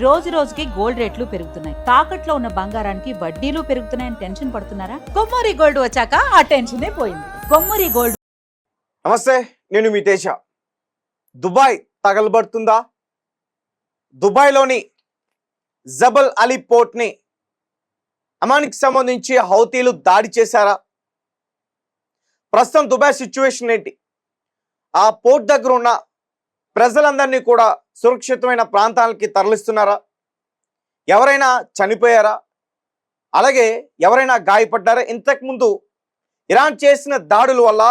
రోజు రోజుకి గోల్డ్ రేట్లు పెరుగుతున్నాయి. తాకట్లో ఉన్న బంగారానికి వడ్డీలు పెరుగుతున్నాయని టెన్షన్ పడుతున్నారా? కొమ్మూరి గోల్డ్ వచ్చాక ఆ టెన్షనే పోయింది. కొమ్మూరి గోల్డ్. నమస్తే, నేను మీ తేజ. దుబాయ్ తగలబడుతుందా? దుబాయ్లోని జబల్ అలీ పోర్ట్ని అమానికి సంబంధించి హౌతీలు దాడి చేశారా? ప్రస్తుతం దుబాయ్ సిచ్యువేషన్ ఏంటి? ఆ పోర్ట్ దగ్గర ఉన్న ప్రజలందరినీ కూడా సురక్షితమైన ప్రాంతాలకి తరలిస్తున్నారా? ఎవరైనా చనిపోయారా? అలాగే ఎవరైనా గాయపడ్డారా? ఇంతకుముందు ఇరాన్ చేసిన దాడుల వల్ల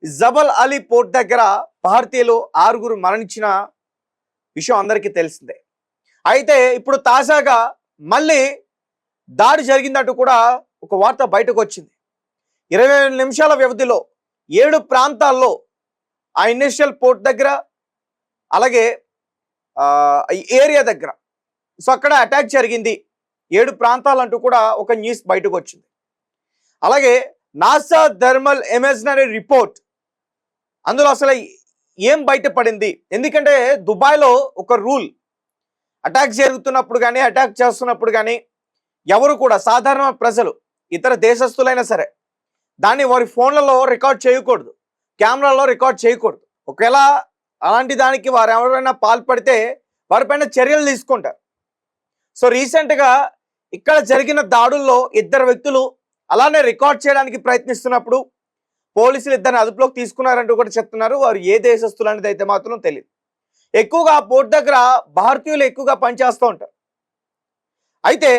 జబల్ అలీ పోర్ట్ దగ్గర భారతీయులు 6 మరణించిన విషయం అందరికీ తెలిసిందే. అయితే ఇప్పుడు తాజాగా మళ్ళీ దాడి జరిగిందంటూ కూడా ఒక వార్త బయటకు వచ్చింది. 20 నిమిషాల వ్యవధిలో 7 ప్రాంతాల్లో ఆ ఇనిషియల్ పోర్ట్ దగ్గర, అలాగే ఈ ఏరియా దగ్గర సో అక్కడ అటాక్ జరిగింది. 7 ప్రాంతాలంటూ కూడా ఒక న్యూస్ బయటకు వచ్చింది. అలాగే నాసా థర్మల్ ఇమేజినరీ రిపోర్ట్, అందులో అసలు ఏం బయటపడింది? ఎందుకంటే దుబాయ్లో ఒక రూల్, అటాక్ జరుగుతున్నప్పుడు కానీ అటాక్ చేస్తున్నప్పుడు కానీ ఎవరు కూడా సాధారణ ప్రజలు, ఇతర దేశస్తులైనా సరే దాన్ని వారి ఫోన్లలో రికార్డ్ చేయకూడదు, కెమెరాలో రికార్డ్ చేయకూడదు. ఒకవేళ అలాంటి దానికి వారు ఎవరైనా పాల్పడితే వారిపైన చర్యలు తీసుకుంటారు. సో రీసెంట్గా ఇక్కడ జరిగిన దాడుల్లో 2 వ్యక్తులు అలానే రికార్డ్ చేయడానికి ప్రయత్నిస్తున్నప్పుడు పోలీసులు 2 అదుపులోకి తీసుకున్నారంటూ కూడా చెప్తున్నారు. వారు ఏ దేశస్తులు అనేది అయితే మాత్రం తెలియదు. ఎక్కువగా పోర్ట్ దగ్గర భారతీయులు ఎక్కువగా పనిచేస్తూ ఉంటారు. అయితే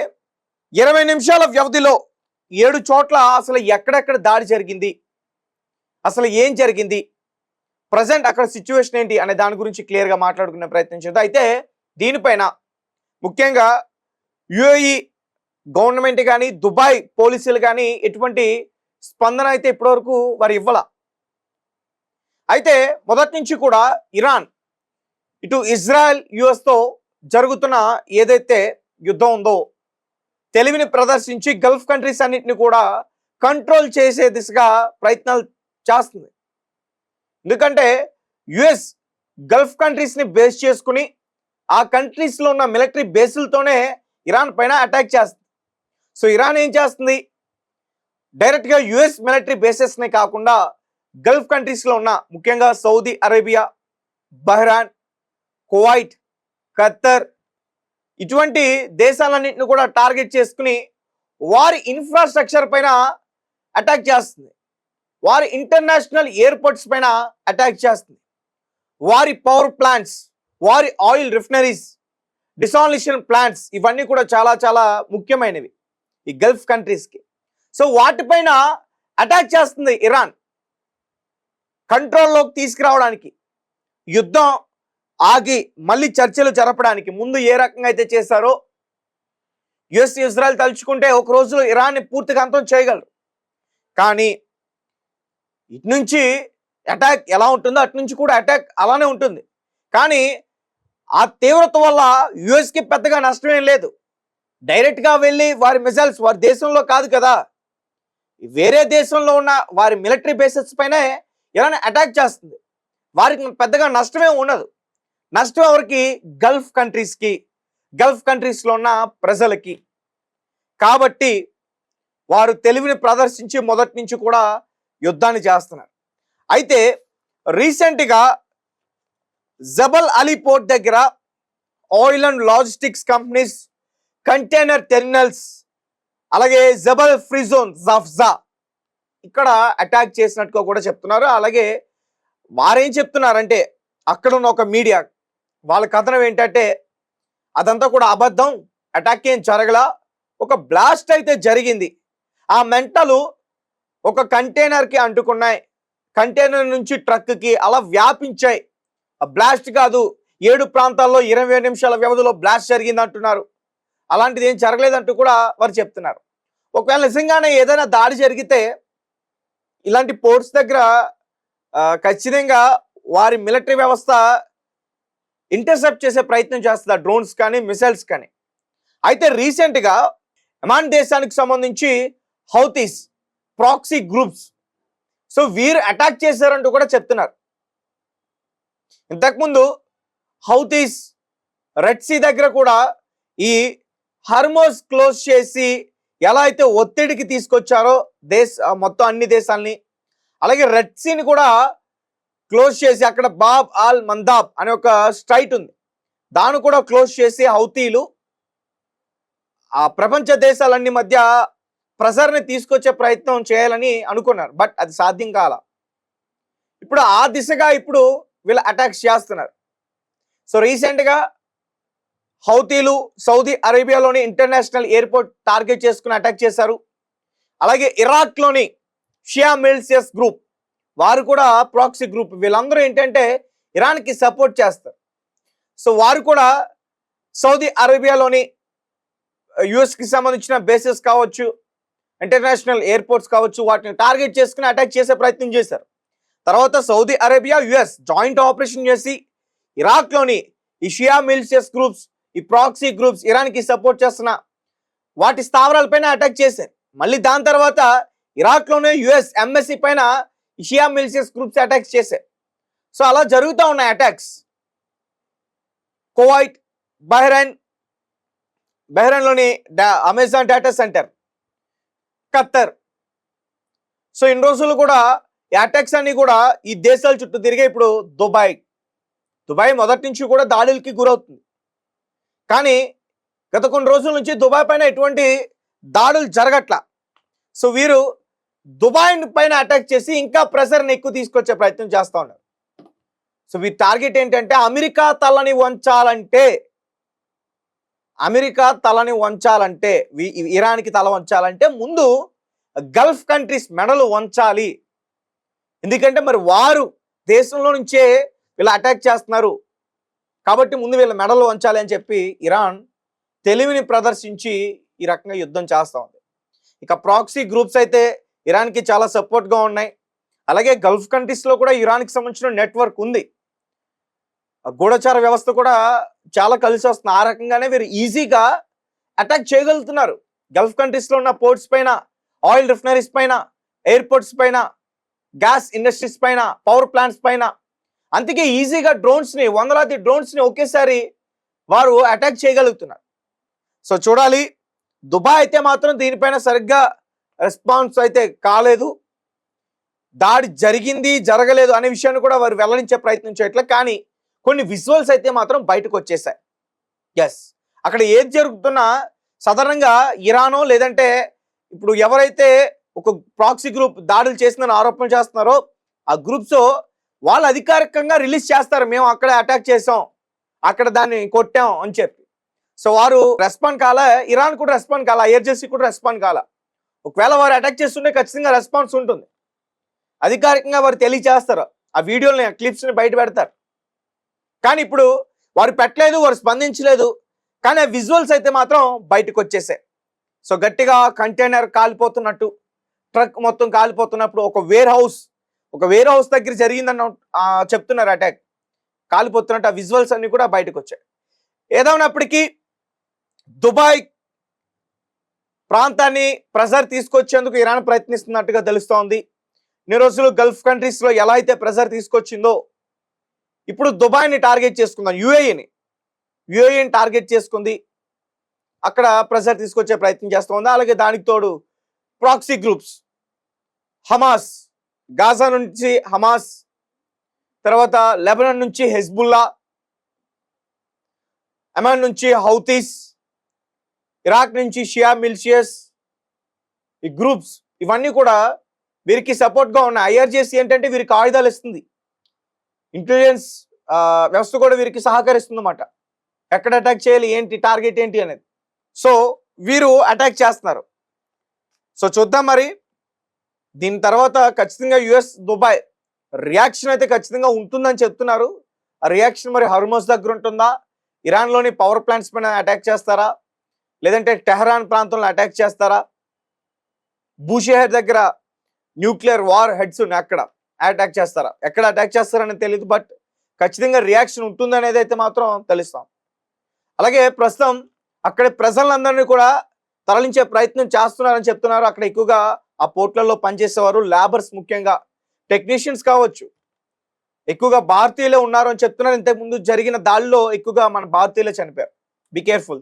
20 నిమిషాల వ్యవధిలో 7 చోట్ల అసలు ఎక్కడెక్కడ దాడి జరిగింది, అసలు ఏం జరిగింది, ప్రజెంట్ అక్కడ సిచ్యువేషన్ ఏంటి అనే దాని గురించి క్లియర్గా మాట్లాడుకునే ప్రయత్నం చేద్దాం. అయితే దీనిపైన ముఖ్యంగా యుఏఈ గవర్నమెంట్ కానీ దుబాయ్ పోలీసులు కానీ ఎటువంటి స్పందన అయితే ఇప్పటివరకు వారు ఇవ్వాల. అయితే మొదటి నుంచి కూడా ఇరాన్ ఇటు ఇజ్రాయెల్ యుఎస్తో జరుగుతున్న ఏదైతే యుద్ధం ఉందో తెలివిని ప్రదర్శించి గల్ఫ్ కంట్రీస్ అన్నింటిని కూడా కంట్రోల్ చేసే దిశగా ప్రయత్నాలు చేస్తుంది. ఎందుకంటే యుఎస్ గల్ఫ్ కంట్రీస్ని బేస్ చేసుకుని ఆ కంట్రీస్లో ఉన్న మిలిటరీ బేసులతోనే ఇరాన్ పైన అటాక్ చేస్తుంది. సో ఇరాన్ ఏం చేస్తుంది, డైరెక్ట్గా యుఎస్ మిలిటరీ బేసెస్నే కాకుండా గల్ఫ్ కంట్రీస్లో ఉన్న ముఖ్యంగా సౌదీ అరేబియా, బహ్రాన్, కువైట్, ఖత్తర్ ఇటువంటి దేశాలన్నింటిని కూడా టార్గెట్ చేసుకుని వారి ఇన్ఫ్రాస్ట్రక్చర్ పైన అటాక్ చేస్తుంది, వారి ఇంటర్నేషనల్ ఎయిర్పోర్ట్స్ పైన అటాక్ చేస్తుంది, వారి పవర్ ప్లాంట్స్, వారి ఆయిల్ రిఫైనరీస్, డిసాలినేషన్ ప్లాంట్స్ ఇవన్నీ కూడా చాలా చాలా ముఖ్యమైనవి ఈ గల్ఫ్ కంట్రీస్కి. సో వాటిపైన అటాక్ చేస్తుంది ఇరాన్. కంట్రోల్లోకి తీసుకురావడానికి, యుద్ధం ఆగి మళ్ళీ చర్చలు జరపడానికి ముందు ఏ రకంగా అయితే చేశారో యుఎస్ ఇజ్రాయెల్ తలుచుకుంటే ఒక రోజులో ఇరాన్ని పూర్తిగా అంతం చేయగలరు. కానీ ఇటు నుంచి అటాక్ ఎలా ఉంటుందో అటు నుంచి కూడా అటాక్ అలానే ఉంటుంది. కానీ ఆ తీవ్రత వల్ల యుఎస్కి పెద్దగా నష్టమేం లేదు. డైరెక్ట్గా వెళ్ళి వారి మిసైల్స్ వారి దేశంలో కాదు కదా, వేరే దేశంలో ఉన్న వారి మిలిటరీ బేసెస్ పైనే ఇరాన్ అటాక్ చేస్తుంది. వారికి పెద్దగా నష్టమే ఉండదు. నష్టం ఎవరికి? గల్ఫ్ కంట్రీస్కి, గల్ఫ్ కంట్రీస్లో ఉన్న ప్రజలకి. కాబట్టి వారు తెలివిని ప్రదర్శించి మొదటి నుంచి కూడా యుద్ధాన్ని చేస్తున్నారు. అయితే రీసెంట్గా జబల్ అలీ పోర్ట్ దగ్గర oil and logistics companies, container terminals, అలాగే జబల్ ఫ్రీ జోన్ జఫ్జా ఇక్కడ అటాక్ చేసినట్టుగా కూడా చెప్తున్నారు. అలాగే వారేం చెప్తున్నారంటే అక్కడ ఉన్న ఒక మీడియా వాళ్ళ కథనం ఏంటంటే అదంతా కూడా అబద్ధం, అటాక్ ఏం జరగలా, ఒక బ్లాస్ట్ అయితే జరిగింది. ఆ మెంటలు ఒక కంటైనర్కి అంటుకున్నాయి, కంటైనర్ నుంచి ట్రక్కి అలా వ్యాపించాయి. ఆ బ్లాస్ట్ కాదు, 7 ప్రాంతాల్లో 20 నిమిషాల వ్యవధిలో బ్లాస్ట్ జరిగింది అంటున్నారు. అలాంటిది ఏం జరగలేదంటూ కూడా వారు చెప్తున్నారు. ఒకవేళ నిజంగానే ఏదైనా దాడి జరిగితే ఇలాంటి పోర్ట్స్ దగ్గర ఖచ్చితంగా వారి మిలిటరీ వ్యవస్థ ఇంటర్సెప్ట్ చేసే ప్రయత్నం చేస్తుంది, డ్రోన్స్ కానీ మిసైల్స్ కానీ. అయితే రీసెంట్గా యెమెన్ దేశానికి సంబంధించి హౌతీస్ ప్రాక్సీ గ్రూప్స్ సో వీరు అటాక్ చేశారంటూ కూడా చెప్తున్నారు. ఇంతకుముందు హౌతీస్ రెడ్ సీ దగ్గర కూడా ఈ హార్మోజ్ క్లోజ్ చేసి ఎలా అయితే ఒత్తిడికి తీసుకొచ్చారో మొత్తం అన్ని దేశాలని, అలాగే రెడ్ సీని కూడా క్లోజ్ చేసి అక్కడ బాబ్ ఆల్ మందాబ్ అనే ఒక స్ట్రైట్ ఉంది, దాన్ని కూడా క్లోజ్ చేసి హౌతీలు ఆ ప్రపంచ దేశాలన్నీ మధ్య ప్రెజర్ని తీసుకొచ్చే ప్రయత్నం చేయాలని అనుకున్నారు. బట్ అది సాధ్యం కాల. ఇప్పుడు ఆ దిశగా ఇప్పుడు వీళ్ళు అటాక్స్ చేస్తున్నారు. సో రీసెంట్గా హౌతీలు సౌదీ అరేబియాలోని ఇంటర్నేషనల్ ఎయిర్పోర్ట్ టార్గెట్ చేసుకుని అటాక్ చేశారు. అలాగే ఇరాక్లోని షియా మిలిషియస్ గ్రూప్, వారు కూడా ప్రాక్సీ గ్రూప్, వీళ్ళందరూ ఏంటంటే ఇరాన్కి సపోర్ట్ చేస్తారు. సో వారు కూడా సౌదీ అరేబియాలోని యుఎస్కి సంబంధించిన బేసెస్ కావచ్చు, ఇంటర్నేషనల్ ఎయిర్పోర్ట్స్ కావచ్చు, వాటిని టార్గెట్ చేసుకుని అటాక్ చేసే ప్రయత్నం చేశారు. తర్వాత Saudi Arabia US joint operation చేసి ఇరాక్లోని ఈ షియా మిలిషియస్ గ్రూప్స్, ఈ ప్రాక్సీ గ్రూప్స్ ఇరాన్కి సపోర్ట్ చేస్తున్న వాటి స్థావరాలపైన అటాక్ చేశారు. మళ్ళీ దాని తర్వాత ఇరాక్లోనే యుఎస్ ఎంబసీ పైన షియా మిలిషియస్ గ్రూప్స్ అటాక్స్ చేశారు. సో అలా జరుగుతూ ఉన్నాయి అటాక్స్. కువైట్, బహ్రెయిన్లోని Amazon data centre, Qatar. So ఇన్ని రోజులు కూడా ఈ అటాక్స్ అన్ని కూడా ఈ దేశాల చుట్టూ తిరిగే. ఇప్పుడు దుబాయ్ మొదటి నుంచి కూడా దాడులకి గురవుతుంది. కానీ గత కొన్ని రోజుల నుంచి దుబాయ్ పైన ఎటువంటి దాడులు జరగట్లా. సో వీరు దుబాయ్ పైన అటాక్ చేసి ఇంకా ప్రెషర్ని ఎక్కువ తీసుకొచ్చే ప్రయత్నం చేస్తూ ఉన్నారు. సో వీరి టార్గెట్ ఏంటంటే అమెరికా తలని వంచాలంటే ఇరాన్కి తల వంచాలంటే ముందు గల్ఫ్ కంట్రీస్ మెడలు వంచాలి. ఎందుకంటే మరి వారు దేశంలో నుంచే వీళ్ళు అటాక్ చేస్తున్నారు కాబట్టి ముందు వీళ్ళ మెడలు వంచాలి అని చెప్పి ఇరాన్ తెలివిని ప్రదర్శించి ఈ రకంగా యుద్ధం చేస్తూ ఉంది. ఇక ప్రాక్సీ గ్రూప్స్ అయితే ఇరాన్కి చాలా సపోర్ట్గా ఉన్నాయి. అలాగే గల్ఫ్ కంట్రీస్లో కూడా ఇరాన్కి సంబంధించిన నెట్వర్క్ ఉంది, గూఢచార వ్యవస్థ కూడా చాలా కలిసి వస్తుంది. ఆ రకంగానే వీరు ఈజీగా అటాక్ చేయగలుగుతున్నారు. గల్ఫ్ కంట్రీస్లో ఉన్న పోర్ట్స్ పైన, ఆయిల్ రిఫైనరీస్ పైన, ఎయిర్పోర్ట్స్ పైన, గ్యాస్ ఇండస్ట్రీస్ పైన, పవర్ ప్లాంట్స్ పైన. అందుకే ఈజీగా వందలాది డ్రోన్స్ని ఒకేసారి వారు అటాక్ చేయగలుగుతున్నారు. సో చూడాలి. దుబాయ్ అయితే మాత్రం దీనిపైన సరిగ్గా రెస్పాన్స్ అయితే కాలేదు. దాడి జరిగింది జరగలేదు అనే విషయాన్ని కూడా వారు వెల్లడించే ప్రయత్నం చేయట్లేదు. కానీ కొన్ని విజువల్స్ అయితే మాత్రం బయటకు వచ్చేసాయి. ఎస్, అక్కడ ఏది జరుగుతున్నా సాధారణంగా ఇరానో లేదంటే ఇప్పుడు ఎవరైతే ఒక ప్రాక్సీ గ్రూప్ దాడులు చేసిందని ఆరోపణ చేస్తున్నారో ఆ గ్రూప్స్ వాళ్ళు అధికారికంగా రిలీజ్ చేస్తారు, మేము అక్కడ అటాక్ చేసాం, అక్కడ దాన్ని కొట్టాం అని చెప్పి. సో వారు రెస్పాండ్ కాలా, ఇరాన్ కూడా రెస్పాండ్ కాలా, ఏజెన్సీ కూడా రెస్పాండ్ కాలా. ఒకవేళ వారు అటాక్ చేస్తుంటే ఖచ్చితంగా రెస్పాన్స్ ఉంటుంది. అధికారికంగా వారు తెలియజేస్తారు, ఆ వీడియోని క్లిప్స్ని బయట పెడతారు. కానీ ఇప్పుడు వారు పెట్టలేదు, వారు స్పందించలేదు. కానీ ఆ విజువల్స్ అయితే మాత్రం బయటకు వచ్చేసాయి. సో గట్టిగా కంటైనర్ కాలిపోతున్నట్టు, ట్రక్ మొత్తం కాలిపోతున్నప్పుడు ఒక వేర్ హౌస్ దగ్గర జరిగిందని చెప్తున్నారు అటాక్, కాలిపోతున్నట్టు ఆ విజువల్స్ అన్ని కూడా బయటకు వచ్చాయి. ఏదైనప్పటికీ దుబాయ్ ప్రాంతాన్ని ప్రెజర్ తీసుకొచ్చేందుకు ఇరాన్ ప్రయత్నిస్తున్నట్టుగా తెలుస్తోంది. ఇన్ని రోజులు గల్ఫ్ కంట్రీస్లో ఎలా అయితే ప్రెజర్ తీసుకొచ్చిందో ఇప్పుడు దుబాయ్ని టార్గెట్ చేసుకుందాం, యుఏఈని టార్గెట్ చేసుకుంది, అక్కడ ప్రెజర్ తీసుకొచ్చే ప్రయత్నం చేస్తుంది. అలాగే దానికి తోడు ప్రాక్సీ గ్రూప్స్, హమాస్, గాజా నుంచి హమాస్, తర్వాత లెబనాన్ నుంచి హెజ్బుల్లా, యెమెన్ నుంచి హౌతీస్, ఇరాక్ నుంచి షియా మిలిషియస్, ఈ గ్రూప్స్ ఇవన్నీ కూడా వీరికి సపోర్ట్గా ఉన్నాయి. ఐఆర్జేసీ ఏంటంటే వీరికి ఆయుధాలు ఇస్తుంది, ఇంటెలిజెన్స్ వ్యవస్థ కూడా వీరికి సహకరిస్తుంది అన్నమాట. ఎక్కడ అటాక్ చేయాలి, ఏంటి టార్గెట్ ఏంటి అనేది. సో వీరు అటాక్ చేస్తున్నారు. సో చూద్దాం మరి దీని తర్వాత ఖచ్చితంగా యుఎస్ దుబాయ్ రియాక్షన్ అయితే ఖచ్చితంగా ఉంటుందని చెప్తున్నారు. ఆ రియాక్షన్ మరి హార్మోజ్ దగ్గర ఉంటుందా, ఇరాన్లోని పవర్ ప్లాంట్స్ పైన అటాక్ చేస్తారా, లేదంటే టెహరాన్ ప్రాంతంలో అటాక్ చేస్తారా, బూషెహర్ దగ్గర న్యూక్లియర్ వార్ హెడ్స్ ఉన్నాయి అక్కడ అటాక్ చేస్తారా, ఎక్కడ అటాక్ చేస్తారని తెలియదు. బట్ ఖచ్చితంగా రియాక్షన్ ఉంటుంది అనేది అయితే మాత్రం తెలుస్తాం. అలాగే ప్రస్తుతం అక్కడ ప్రజలందరినీ కూడా తరలించే ప్రయత్నం చేస్తున్నారని చెప్తున్నారు. అక్కడ ఎక్కువగా ఆ పోర్ట్లలో పనిచేసేవారు, లేబర్స్, ముఖ్యంగా టెక్నీషియన్స్ కావచ్చు, ఎక్కువగా భారతీయులే ఉన్నారు అని చెప్తున్నారు. ఇంతకు ముందు జరిగిన దాడిలో ఎక్కువగా మన భారతీయులే చనిపోయారు. Be careful.